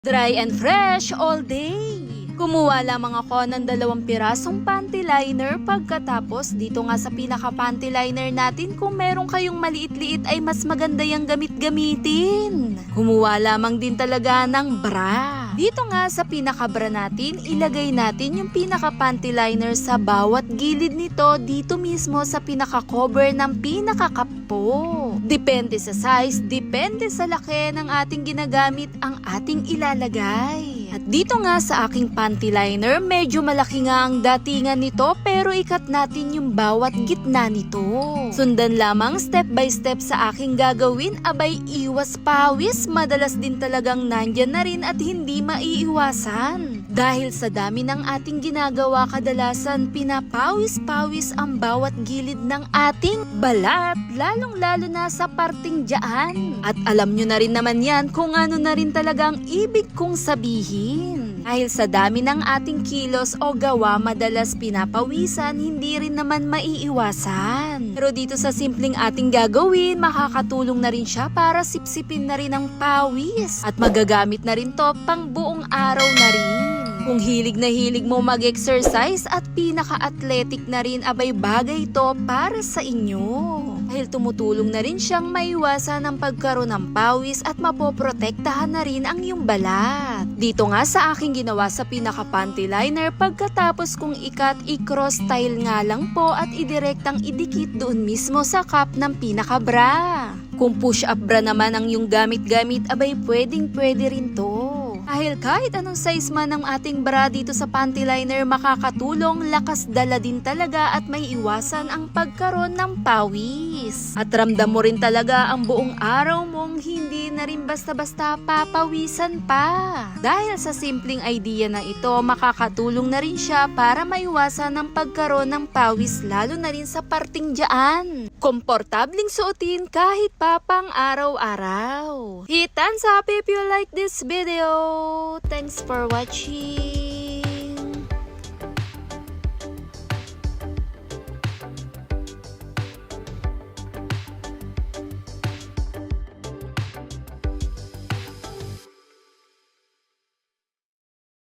Dry and fresh all day. Kumuha lamang ako ng 2 pirasong panty liner pagkatapos dito nga sa pinaka panty liner natin kung meron kayong maliit-liit ay mas maganda yung gamit-gamitin. Kumuha lamang din talaga ng bra. Dito nga sa pinaka bra natin, ilagay natin yung pinaka panty liner sa bawat gilid nito dito mismo sa pinaka cover ng pinaka kapo. Depende sa size, depende sa laki ng ating ginagamit ang ating ilalagay. At dito nga sa aking panty liner, medyo malaki nga ang datingan nito pero ikat natin yung bawat gitna nito. Sundan lamang step by step sa aking gagawin, abay iwas pawis, madalas din talagang nandyan na rin at hindi maiiwasan. Dahil sa dami ng ating ginagawa, kadalasan pinapawis-pawis ang bawat gilid ng ating balat, lalong-lalo na sa parting dyan. At alam nyo na rin naman yan kung ano na rin talagang ibig kong sabihin. Dahil sa dami ng ating kilos o gawa, madalas pinapawisan, hindi rin naman maiiwasan. Pero dito sa simpleng ating gagawin, makakatulong na rin siya para sipsipin na rin ang pawis. At magagamit na rin to pang buong araw na rin. Kung hilig na hilig mo mag-exercise at pinaka-athletic na rin, abay bagay ito para sa inyo. Dahil tumutulong na rin siyang maiwasan ang pagkaroon ng pawis at mapoprotektahan na rin ang iyong balat. Dito nga sa aking ginawa sa pinaka-panty liner, pagkatapos kong ikat, i-cross style nga lang po at idirektang idikit doon mismo sa cup ng pinaka-bra. Kung push-up bra naman ang iyong gamit-gamit, abay pwedeng-pwede rin to. Dahil kahit anong size man ng ating bra dito sa panty liner, makakatulong, lakas dala din talaga at may iwasan ang pagkaroon ng pawis. At ramdam mo rin talaga ang buong araw mong hindi na rin basta-basta papawisan pa. Dahil sa simpleng idea na ito, makakatulong na rin siya para maiwasan ang pagkaroon ng pawis, lalo na rin sa parting dyan. Komportabling suotin kahit pa pang araw-araw. Hit thumbs up if you like this video. Thanks for watching.